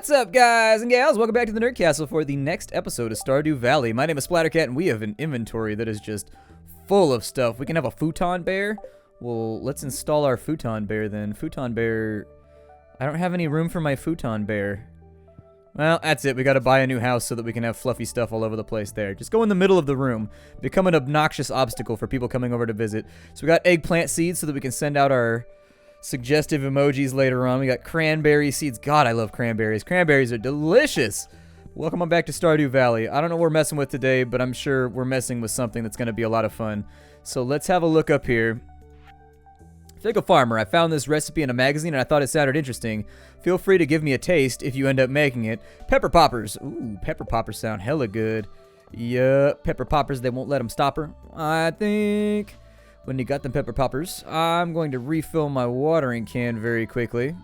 What's up, guys and gals? Welcome back to the Nerd Castle for the next episode of Stardew Valley. My name is Splattercat, and we have an inventory that is just full of stuff. We can have a futon bear. Well, let's install our futon bear then. Futon bear... I don't have any room for my futon bear. Well, that's it. We gotta buy a new house so that we can have fluffy stuff all over the place there. Just go in the middle of the room. Become an obnoxious obstacle for people coming over to visit. So we got eggplant seeds so that we can send out our suggestive emojis later on. We got cranberry seeds. God, I love cranberries. Cranberries are delicious. Welcome on back to Stardew Valley. I don't know what we're messing with today, but I'm sure we're messing with something that's going to be a lot of fun. So let's have a look up here. Fickle Farmer, I found this recipe in a magazine and I thought it sounded interesting. Feel free to give me a taste if you end up making it. Pepper poppers. Ooh, pepper poppers sound hella good. Yeah, pepper poppers, they won't let them stop her. I think... When you got them pepper poppers, I'm going to refill my watering can very quickly.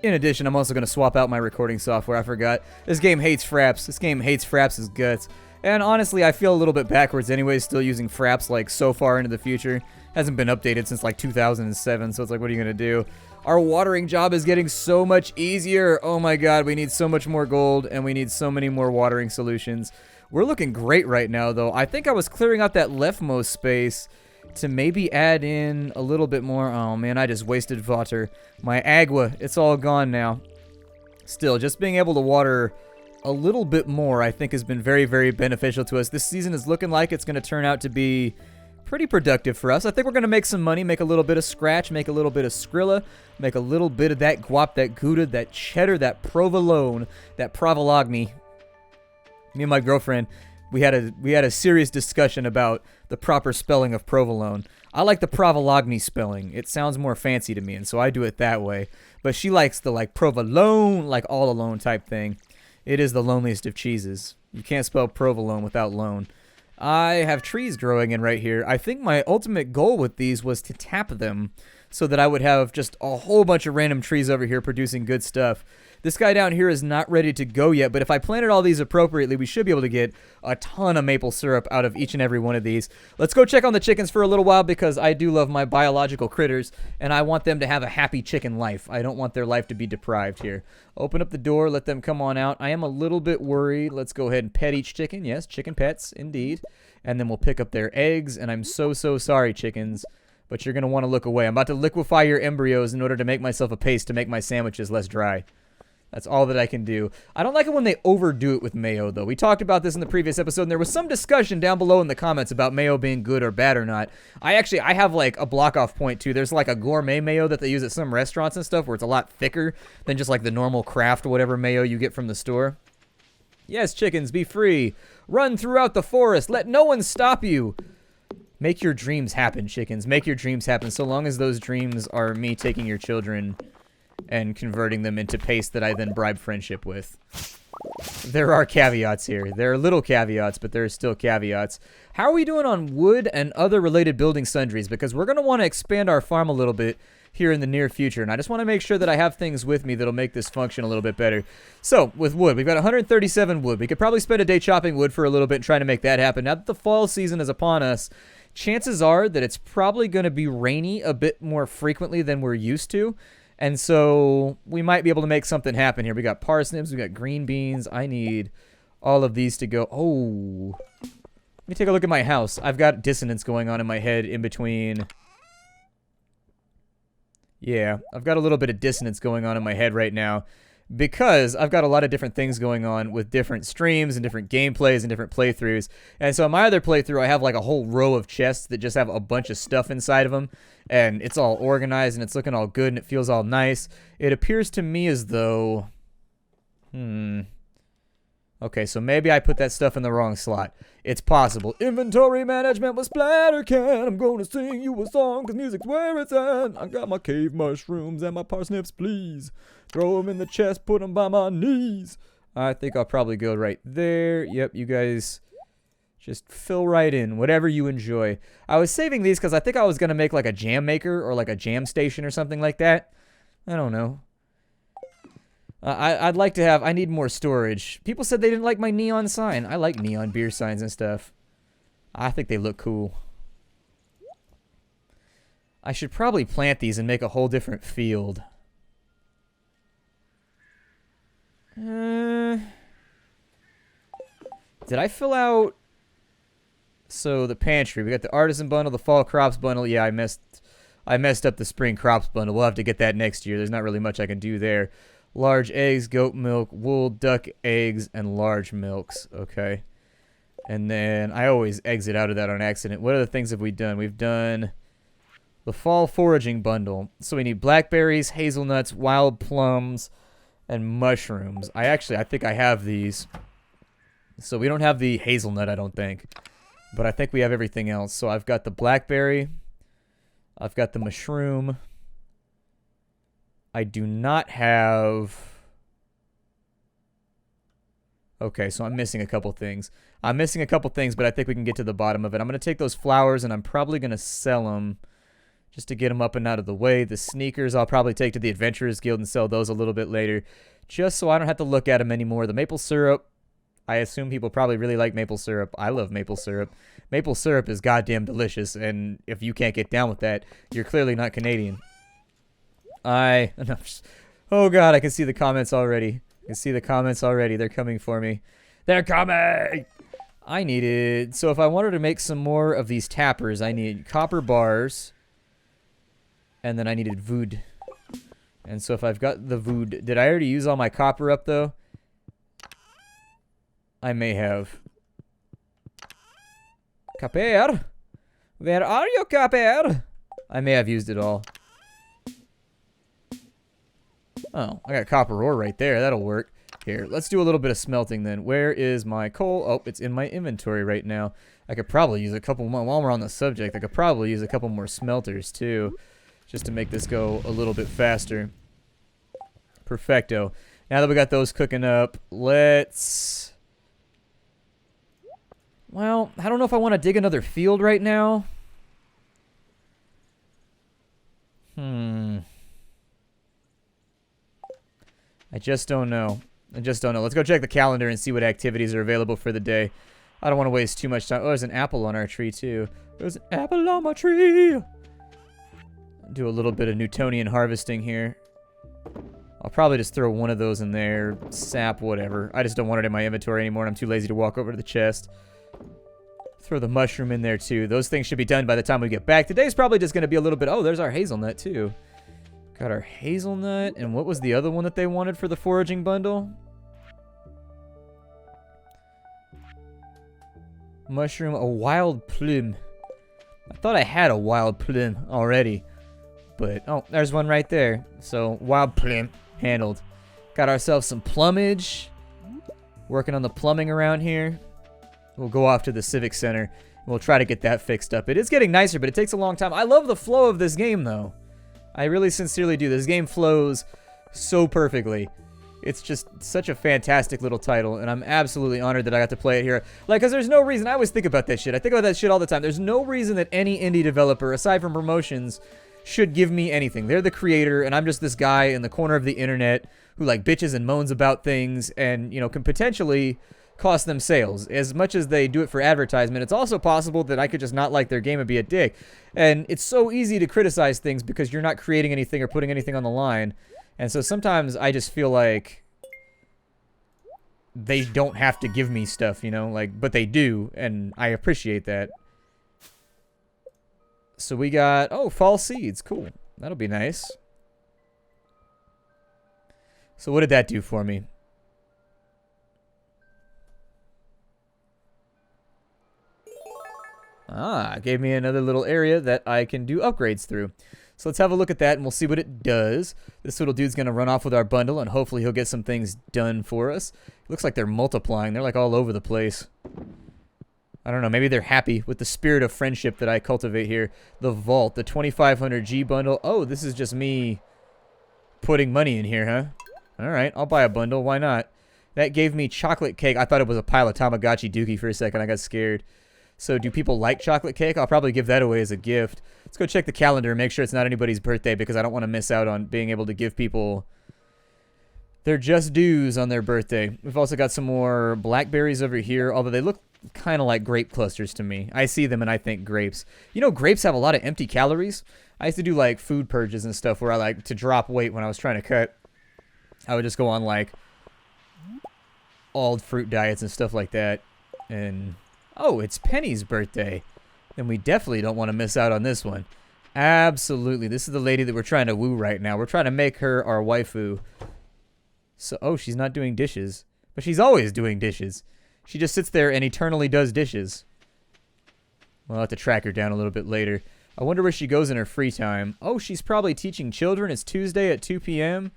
In addition, I'm also going to swap out my recording software. I forgot. This game hates Fraps. This game hates Fraps' guts. And honestly, I feel a little bit backwards anyway, still using Fraps like so far into the future. Hasn't been updated since like 2007, so it's like, what are you going to do? Our watering job is getting so much easier. Oh my god, we need so much more gold, and we need so many more watering solutions. We're looking great right now, though. I think I was clearing out that leftmost space to maybe add in a little bit more. Oh man, I just wasted water. My agua, it's all gone now. Still, just being able to water a little bit more, I think, has been very, very beneficial to us. This season is looking like it's going to turn out to be pretty productive for us. I think we're going to make some money, make a little bit of scratch, make a little bit of Skrilla, make a little bit of that guap, that Gouda, that cheddar, that provolone, that provolone. Me and my girlfriend, we had a serious discussion about the proper spelling of provolone. I like the provolone spelling. It sounds more fancy to me, and so I do it that way. But she likes the like provolone, like all alone type thing. It is the loneliest of cheeses. You can't spell provolone without lone. I have trees growing in right here. I think my ultimate goal with these was to tap them so that I would have just a whole bunch of random trees over here producing good stuff. This guy down here is not ready to go yet, but if I planted all these appropriately, we should be able to get a ton of maple syrup out of each and every one of these. Let's go check on the chickens for a little while because I do love my biological critters, and I want them to have a happy chicken life. I don't want their life to be deprived here. Open up the door, let them come on out. I am a little bit worried. Let's go ahead and pet each chicken. Yes, chicken pets, indeed. And then we'll pick up their eggs, and I'm so sorry, chickens, but you're going to want to look away. I'm about to liquefy your embryos in order to make myself a paste to make my sandwiches less dry. That's all that I can do. I don't like it when they overdo it with mayo, though. We talked about this in the previous episode, and there was some discussion down below in the comments about mayo being good or bad or not. I have, like, a block-off point, too. There's, like, a gourmet mayo that they use at some restaurants and stuff where it's a lot thicker than just, like, the normal Kraft whatever mayo you get from the store. Yes, chickens, be free. Run throughout the forest. Let no one stop you. Make your dreams happen, chickens. Make your dreams happen, so long as those dreams are me taking your children and converting them into paste that I then bribe friendship with. There are caveats here. There are little caveats, but there are still caveats. How are we doing on wood and other related building sundries? Because we're going to want to expand our farm a little bit here in the near future, and I just want to make sure that I have things with me that'll make this function a little bit better. So, with wood, we've got 137 wood. We could probably spend a day chopping wood for a little bit and trying to make that happen. Now that the fall season is upon us, chances are that it's probably going to be rainy a bit more frequently than we're used to. And so we might be able to make something happen here. We got parsnips, we got green beans. I need all of these to go. Oh, let me take a look at my house. I've got dissonance going on in my head in between. Yeah, I've got a little bit of dissonance going on in my head right now because I've got a lot of different things going on with different streams and different gameplays and different playthroughs. And so in my other playthrough, I have like a whole row of chests that just have a bunch of stuff inside of them. And it's all organized and it's looking all good and it feels all nice. It appears to me as though... Okay, so maybe I put that stuff in the wrong slot. It's possible. Inventory management with Splattercat. I'm gonna sing you a song cause music's where it's at. I got my cave mushrooms and my parsnips, please. Throw them in the chest, put them by my knees. I think I'll probably go right there. Yep, you guys just fill right in, whatever you enjoy. I was saving these because I think I was going to make like a jam maker or like a jam station or something like that. I don't know. I'd like to have, I need more storage. People said they didn't like my neon sign. I like neon beer signs and stuff. I think they look cool. I should probably plant these and make a whole different field. Did I fill out... So, the pantry. We got the artisan bundle, the fall crops bundle. Yeah, I messed up the spring crops bundle. We'll have to get that next year. There's not really much I can do there. Large eggs, goat milk, wool, duck eggs, and large milks. Okay. And then I always exit out of that on accident. What other things have we done? We've done the fall foraging bundle. So we need blackberries, hazelnuts, wild plums, and mushrooms. I think I have these. So we don't have the hazelnut, I don't think. But I think we have everything else. So I've got the blackberry. I've got the mushroom. I do not have... Okay, so I'm missing a couple things. I'm missing a couple things, but I think we can get to the bottom of it. I'm going to take those flowers, and I'm probably going to sell them just to get them up and out of the way. The sneakers I'll probably take to the Adventurers Guild and sell those a little bit later, just so I don't have to look at them anymore. The maple syrup, I assume people probably really like maple syrup. I love maple syrup. Maple syrup is goddamn delicious, and if you can't get down with that, you're clearly not Canadian. Oh god, I can see the comments already. I can see the comments already. They're coming for me. They're coming! I needed... So if I wanted to make some more of these tappers, I need copper bars. And then I needed wood. And so if I've got the wood... Did I already use all my copper up, though? I may have. Copper? Where are you, copper? I may have used it all. Oh, I got copper ore right there. That'll work. Here, let's do a little bit of smelting then. Where is my coal? Oh, it's in my inventory right now. I could probably use a couple more. While we're on the subject, I could probably use a couple more smelters too, just to make this go a little bit faster. Perfecto. Now that we got those cooking up, let's... Well, I don't know if I want to dig another field right now. I just don't know. Let's go check the calendar and see what activities are available for the day. I don't want to waste too much time. Oh, there's an apple on our tree, too. There's an apple on my tree! Do a little bit of Newtonian harvesting here. I'll probably just throw one of those in there. Sap, whatever. I just don't want it in my inventory anymore, and I'm too lazy to walk over to the chest. Throw the mushroom in there, too. Those things should be done by the time we get back. Today's probably just going to be a little bit... Oh, there's our hazelnut, too. Got our hazelnut, and what was the other one that they wanted for the foraging bundle? Mushroom, a wild plume. I thought I had a wild plume already, but oh, there's one right there. So wild plume handled. Got ourselves some plumage. Working on the plumbing around here. We'll go off to the Civic Center, and we'll try to get that fixed up. It is getting nicer, but it takes a long time. I love the flow of this game, though. I really sincerely do. This game flows so perfectly. It's just such a fantastic little title, and I'm absolutely honored that I got to play it here. Like, because there's no reason... I always think about that shit. I think about that shit all the time. There's no reason that any indie developer, aside from promotions, should give me anything. They're the creator, and I'm just this guy in the corner of the internet who, like, bitches and moans about things and, you know, can potentially cost them sales. As much as they do it for advertisement, it's also possible that I could just not like their game and be a dick. And it's so easy to criticize things because you're not creating anything or putting anything on the line. And so sometimes I just feel like they don't have to give me stuff, you know, like, but they do, and I appreciate that. So we got, oh, fall seeds, cool. That'll be nice. So what did that do for me? Ah, it gave me another little area that I can do upgrades through. So let's have a look at that, and we'll see what it does. This little dude's going to run off with our bundle, and hopefully he'll get some things done for us. It looks like they're multiplying. They're, like, all over the place. I don't know. Maybe they're happy with the spirit of friendship that I cultivate here. The vault, the 2500G bundle. Oh, this is just me putting money in here, huh? All right, I'll buy a bundle. Why not? That gave me chocolate cake. I thought it was a pile of Tamagotchi dookie for a second. I got scared. So do people like chocolate cake? I'll probably give that away as a gift. Let's go check the calendar and make sure it's not anybody's birthday because I don't want to miss out on being able to give people their just dues on their birthday. We've also got some more blackberries over here, although they look kind of like grape clusters to me. I see them and I think grapes. You know, grapes have a lot of empty calories. I used to do like food purges and stuff where I like to drop weight when I was trying to cut. I would just go on like all fruit diets and stuff like that. And, oh, it's Penny's birthday. Then we definitely don't want to miss out on this one. Absolutely. This is the lady that we're trying to woo right now. We're trying to make her our waifu. So, oh, she's not doing dishes. But she's always doing dishes. She just sits there and eternally does dishes. We'll have to track her down a little bit later. I wonder where she goes in her free time. Oh, she's probably teaching children. It's Tuesday at 2 p.m.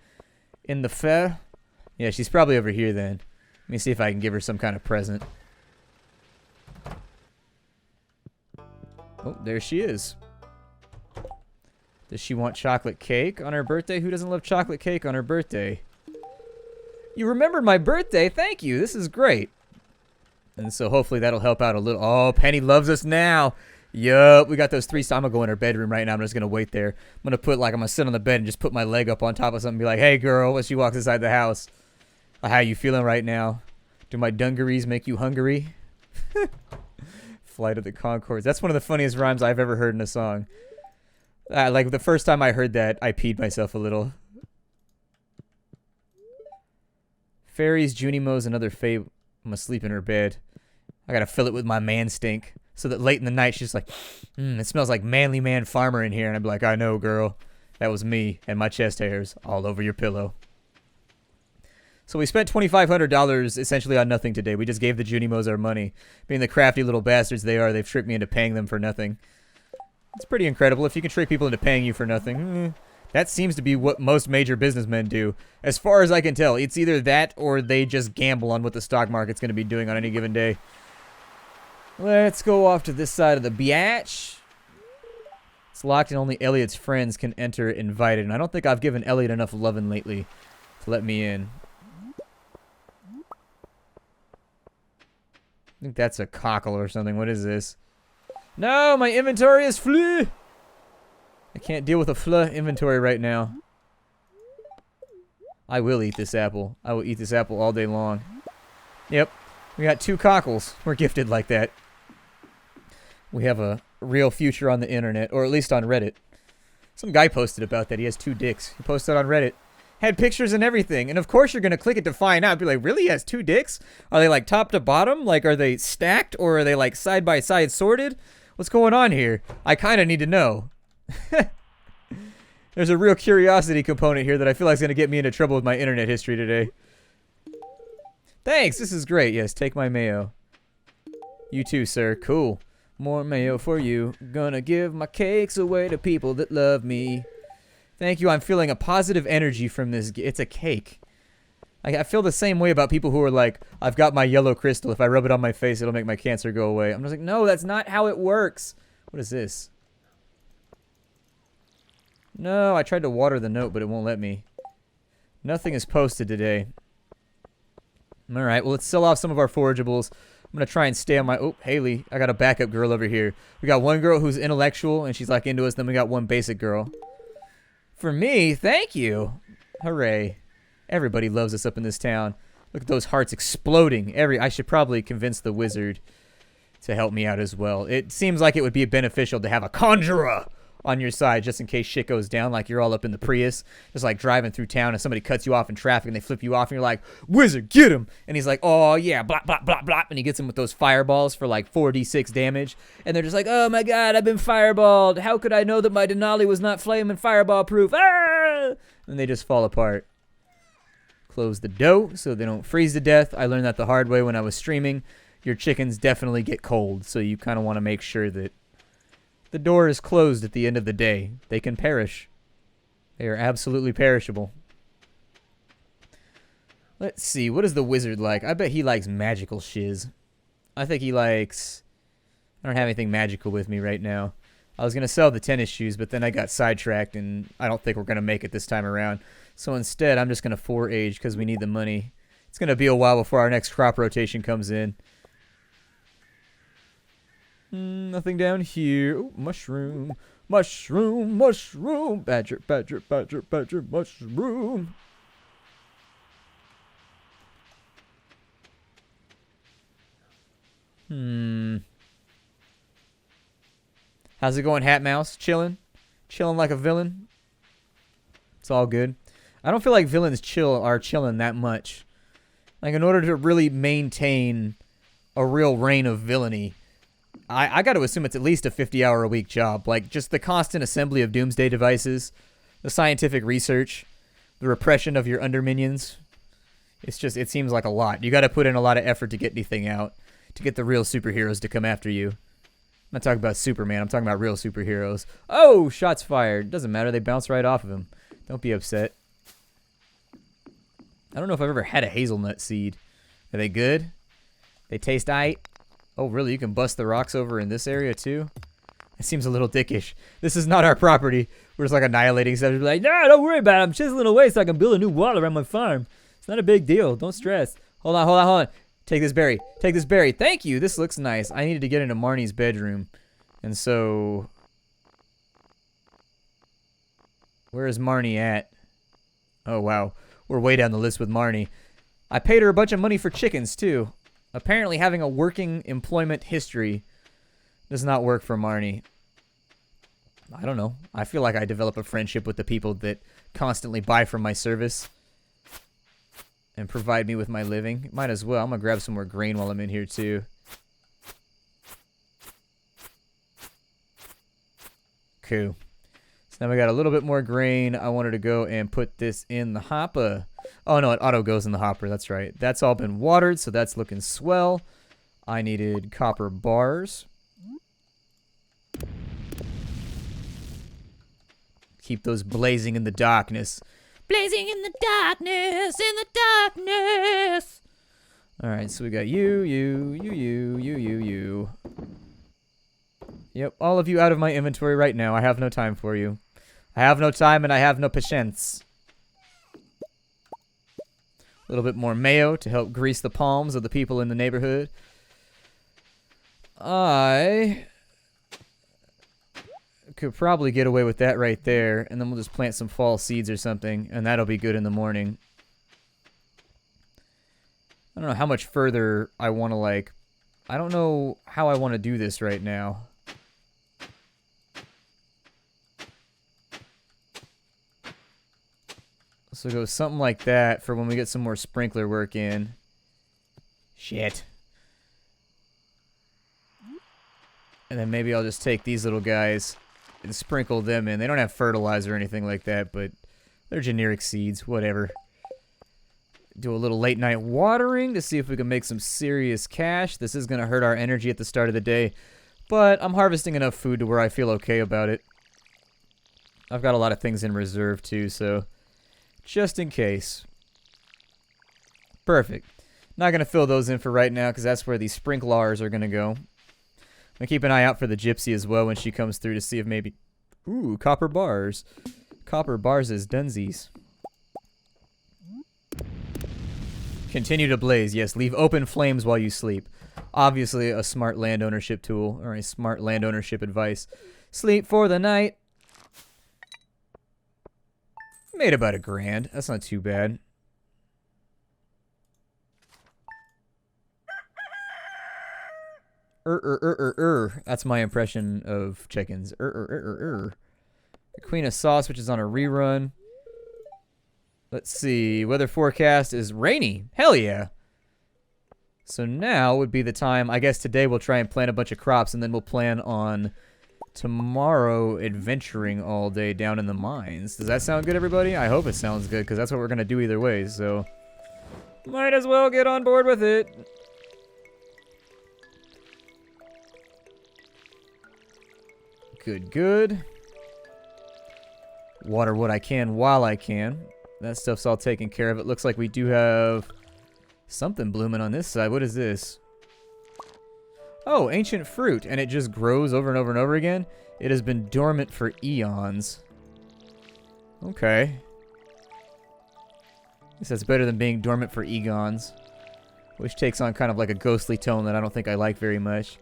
in the fair. Yeah, she's probably over here then. Let me see if I can give her some kind of present. Oh, there she is. Does she want chocolate cake on her birthday? Who doesn't love chocolate cake on her birthday? You remembered my birthday. Thank you. This is great. And so hopefully that'll help out a little. Oh, Penny loves us now. Yup, we got those 3 I'm gonna go in her bedroom right now. I'm just gonna wait there. I'm gonna sit on the bed and just put my leg up on top of something and be like, hey girl, as she walks inside the house. How you feeling right now? Do my dungarees make you hungry? Flight of the Conchords. That's one of the funniest rhymes I've ever heard in a song. Like the first time I heard that, I peed myself a little. Fairies, Junimos, and other fae. I'm asleep in her bed. I gotta fill it with my man stink. So that late in the night, she's like, it smells like manly man farmer in here. And I'd be like, I know, girl. That was me and my chest hairs all over your pillow. So we spent $2,500 essentially on nothing today. We just gave the Junimos our money. Being the crafty little bastards they are, they've tricked me into paying them for nothing. It's pretty incredible. If you can trick people into paying you for nothing, that seems to be what most major businessmen do. As far as I can tell, it's either that or they just gamble on what the stock market's going to be doing on any given day. Let's go off to this side of the biatch. It's locked and only Elliot's friends can enter invited. And I don't think I've given Elliot enough loving lately to let me in. I think that's a cockle or something. What is this? No, my inventory is full. I can't deal with a full inventory right now. I will eat this apple. I will eat this apple all day long. Yep. We got 2 cockles. We're gifted like that. We have a real future on the internet, or at least on Reddit. Some guy posted about that. He has 2 dicks. He posted on Reddit. Had pictures and everything. And of course you're going to click it to find out. Be like, really? He has 2 dicks? Are they like top to bottom? Like, are they stacked? Or are they like side by side sorted? What's going on here? I kind of need to know. There's a real curiosity component here that I feel like is going to get me into trouble with my internet history today. Thanks, this is great. Yes, take my mayo. You too, sir. Cool. More mayo for you. Gonna give my cakes away to people that love me. Thank you. I'm feeling a positive energy from this. It's a cake. I feel the same way about people who are like, I've got my yellow crystal. If I rub it on my face, it'll make my cancer go away. I'm just like, no, that's not how it works. What is this? No, I tried to water the note, but it won't let me. Nothing is posted today. Alright, well, let's sell off some of our forageables. I'm going to try and stay on my... Oh, Haley. I got a backup girl over here. We got one girl who's intellectual, and she's, like, into us. Then we got one basic girl. For me, thank you. Hooray. Everybody loves us up in this town. Look at those hearts exploding. I should probably convince the wizard to help me out as well. It seems like it would be beneficial to have a conjurer on your side just in case shit goes down, like you're all up in the Prius, just like driving through town and somebody cuts you off in traffic and they flip you off and you're like, wizard, get him! And he's like, oh yeah, blah, blah, blah, blah, and he gets him with those fireballs for like 4d6 damage, and they're just like, oh my god, I've been fireballed! How could I know that my Denali was not flame and fireball proof? Ah! And they just fall apart. Close the dough so they don't freeze to death. I learned that the hard way when I was streaming. Your chickens definitely get cold, so you kind of want to make sure that the door is closed at the end of the day. They can perish. They are absolutely perishable. Let's see. What is the wizard like? I bet he likes magical shiz. I think he likes... I don't have anything magical with me right now. I was going to sell the tennis shoes, but then I got sidetracked, and I don't think we're going to make it this time around. So instead, I'm just going to forage because we need the money. It's going to be a while before our next crop rotation comes in. Nothing down here. Ooh, mushroom. Mushroom, mushroom. Badger, badger, badger, badger, mushroom. How's it going, Hat Mouse? Chilling? Chilling like a villain? It's all good. I don't feel like villains are chilling that much. Like, in order to really maintain a real reign of villainy. I got to assume it's at least a 50-hour-a-week job. Like, just the constant assembly of doomsday devices, the scientific research, the repression of your underminions. It seems like a lot. You got to put in a lot of effort to get anything out, to get the real superheroes to come after you. I'm not talking about Superman. I'm talking about real superheroes. Oh, shots fired. Doesn't matter. They bounce right off of him. Don't be upset. I don't know if I've ever had a hazelnut seed. Are they good? They taste aight. Oh, really? You can bust the rocks over in this area, too? It seems a little dickish. This is not our property. We're just, like, annihilating stuff. We're like, no, don't worry about it. I'm chiseling away so I can build a new wall around my farm. It's not a big deal. Don't stress. Hold on. Take this berry. Take this berry. Thank you. This looks nice. I needed to get into Marnie's bedroom. And so... where is Marnie at? Oh, wow. We're way down the list with Marnie. I paid her a bunch of money for chickens, too. Apparently having a working employment history does not work for Marnie. I don't know. I feel like I develop a friendship with the people that constantly buy from my service and provide me with my living. Might as well. I'm going to grab some more grain while I'm in here, too. Cool. So now we got a little bit more grain. I wanted to go and put this in the hopper. Oh, no, it auto goes in the hopper. That's right. That's all been watered, so that's looking swell. I needed copper bars. Keep those blazing in the darkness. Blazing in the darkness, in the darkness. All right, so we got you. Yep, all of you out of my inventory right now. I have no time for you. I have no time and I have no patience. A little bit more mayo to help grease the palms of the people in the neighborhood. I could probably get away with that right there, and then we'll just plant some fall seeds or something, and that'll be good in the morning. I don't know how much further I want to, like... I don't know how I want to do this right now. So go something like that for when we get some more sprinkler work in. Shit. And then maybe I'll just take these little guys and sprinkle them in. They don't have fertilizer or anything like that, but they're generic seeds, whatever. Do a little late night watering to see if we can make some serious cash. This is going to hurt our energy at the start of the day, but I'm harvesting enough food to where I feel okay about it. I've got a lot of things in reserve too, so just in case. Perfect. Not going to fill those in for right now because that's where the sprinklers are going to go. I'm going to keep an eye out for the gypsy as well when she comes through to see if maybe... Ooh, copper bars. Copper bars is dunsies. Continue to blaze. Yes, leave open flames while you sleep. Obviously a smart land ownership tool, or a smart land ownership advice. Sleep for the night. Made about $1,000. That's not too bad. That's my impression of chickens. The Queen of Sauce, which is on a rerun. Let's see. Weather forecast is rainy. Hell yeah. So now would be the time. I guess today we'll try and plant a bunch of crops, and then we'll plan on tomorrow adventuring all day down in the mines. Does that sound good, everybody? I hope it sounds good, because that's what we're going to do either way, so might as well get on board with it. Good, good. Water what I can while I can. That stuff's all taken care of. It looks like we do have something blooming on this side. What is this? Oh, ancient fruit, and it just grows over and over and over again. It has been dormant for eons. Okay. Guess that's better than being dormant for eons, which takes on kind of like a ghostly tone that I don't think I like very much.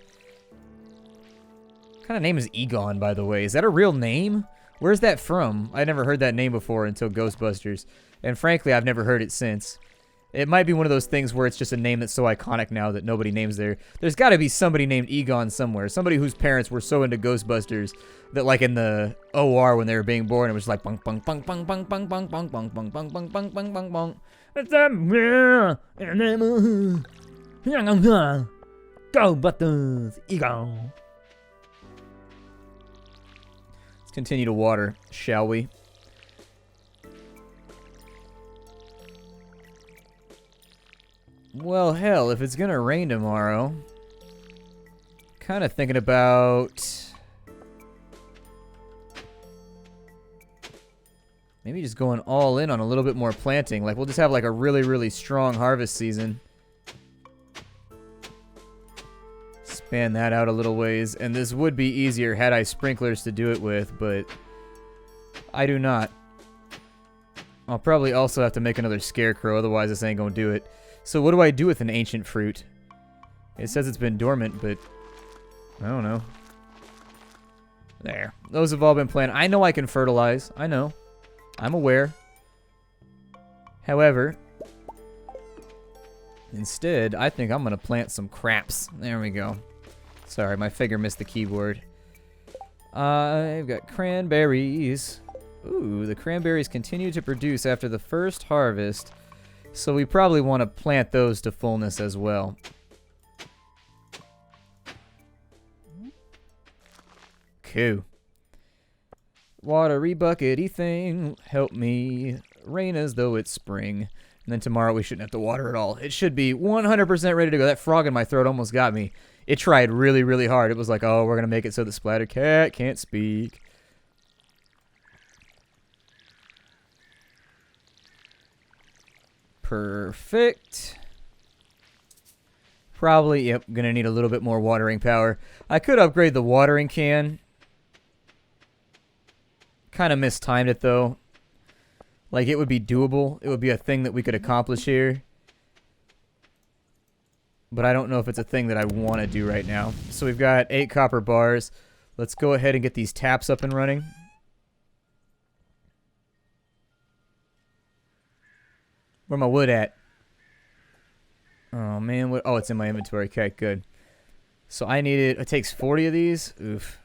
What kind of name is Egon, by the way? Is that a real name? Where's that from? I never heard that name before until Ghostbusters, and frankly, I've never heard it since. It might be one of those things where it's just a name that's so iconic now that nobody names there. There's got to be somebody named Egon somewhere. Somebody whose parents were so into Ghostbusters that, like, in the OR when they were being born, it was like bunk bunk bunk bunk bunk bunk bunk bunk bunk bunk bunk bunk bunk bunk bunk bunk. Go buttons! Ego! Let's continue to water, shall we? Well, hell, if it's gonna rain tomorrow, kind of thinking about maybe just going all in on a little bit more planting. Like, we'll just have like a really, really strong harvest season. Span that out a little ways, and this would be easier had I sprinklers to do it with, but I do not. I'll probably also have to make another scarecrow, otherwise this ain't gonna do it. So what do I do with an ancient fruit? It says it's been dormant, but I don't know. There. Those have all been planted. I know I can fertilize. I know. I'm aware. However, instead, I think I'm going to plant some craps. There we go. Sorry, my finger missed the keyboard. I've got cranberries. Ooh, the cranberries continue to produce after the first harvest. So we probably want to plant those to fullness as well. Cool. Watery buckety thing, help me rain as though it's spring. And then tomorrow we shouldn't have to water at all. It should be 100% ready to go. That frog in my throat almost got me. It tried really, really hard. It was like, oh, we're going to make it so the Splattercat can't speak. Perfect. Probably, yep, gonna need a little bit more watering power. I could upgrade the watering can. Kind of mistimed it, though. Like, it would be doable. It would be a thing that we could accomplish here. But I don't know if it's a thing that I want to do right now. So we've got 8 copper bars. Let's go ahead and get these taps up and running. Where my wood at? Oh, man. What? Oh, it's in my inventory. Okay, good. So I needed... It takes 40 of these. Oof.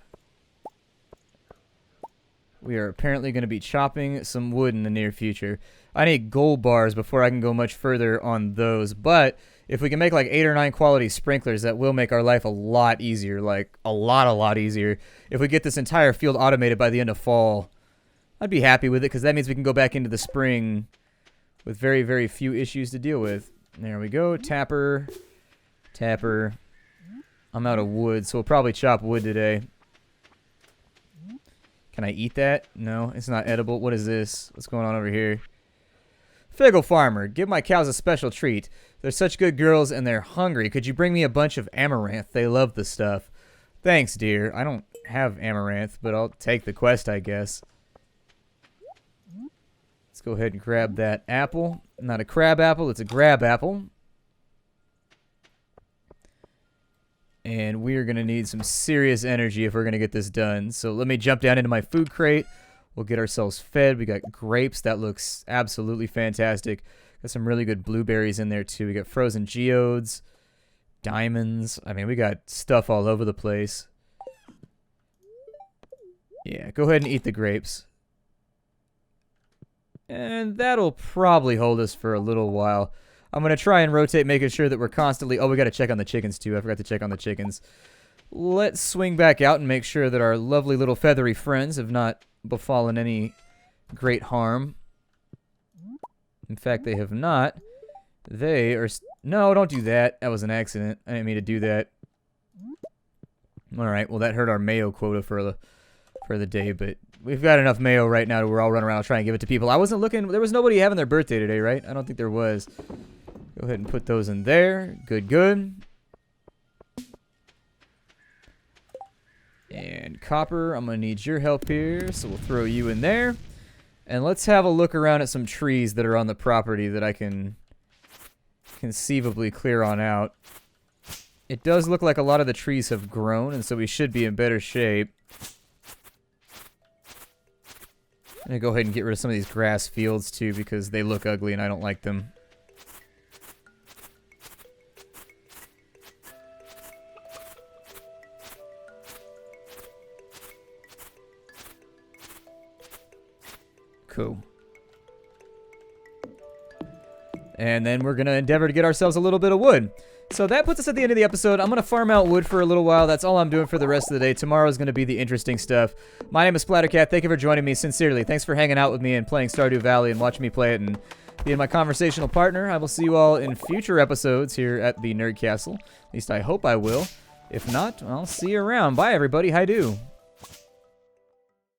We are apparently going to be chopping some wood in the near future. I need gold bars before I can go much further on those. But if we can make like 8 or 9 quality sprinklers, that will make our life a lot easier. Like, a lot easier. If we get this entire field automated by the end of fall, I'd be happy with it, because that means we can go back into the spring with very, very few issues to deal with. There we go. Tapper. Tapper. I'm out of wood, so we'll probably chop wood today. Can I eat that? No, it's not edible. What is this? What's going on over here? Figgle Farmer, give my cows a special treat. They're such good girls and they're hungry. Could you bring me a bunch of amaranth? They love the stuff. Thanks, dear. I don't have amaranth, but I'll take the quest, I guess. Let's go ahead and grab that apple. Not a crab apple, it's a grab apple. And we're going to need some serious energy if we're going to get this done. So let me jump down into my food crate. We'll get ourselves fed. We got grapes. That looks absolutely fantastic. Got some really good blueberries in there, too. We got frozen geodes, diamonds. I mean, we got stuff all over the place. Yeah, go ahead and eat the grapes. And that'll probably hold us for a little while. I'm going to try and rotate, making sure that we're constantly... Oh, we got to check on the chickens, too. I forgot to check on the chickens. Let's swing back out and make sure that our lovely little feathery friends have not befallen any great harm. In fact, they have not. They are... No, don't do that. That was an accident. I didn't mean to do that. Alright, well, that hurt our mayo quota for the day, but we've got enough mayo right now to where I'll run around trying to give it to people. I wasn't looking... There was nobody having their birthday today, right? I don't think there was. Go ahead and put those in there. Good, good. And copper, I'm going to need your help here, so we'll throw you in there. And let's have a look around at some trees that are on the property that I can conceivably clear on out. It does look like a lot of the trees have grown, and so we should be in better shape. I'm going to go ahead and get rid of some of these grass fields, too, because they look ugly and I don't like them. Cool. And then we're going to endeavor to get ourselves a little bit of wood. So that puts us at the end of the episode. I'm going to farm out wood for a little while. That's all I'm doing for the rest of the day. Tomorrow is going to be the interesting stuff. My name is Splattercat. Thank you for joining me. Sincerely, thanks for hanging out with me and playing Stardew Valley and watching me play it and being my conversational partner. I will see you all in future episodes here at the Nerd Castle. At least I hope I will. If not, I'll see you around. Bye, everybody. Hi-do.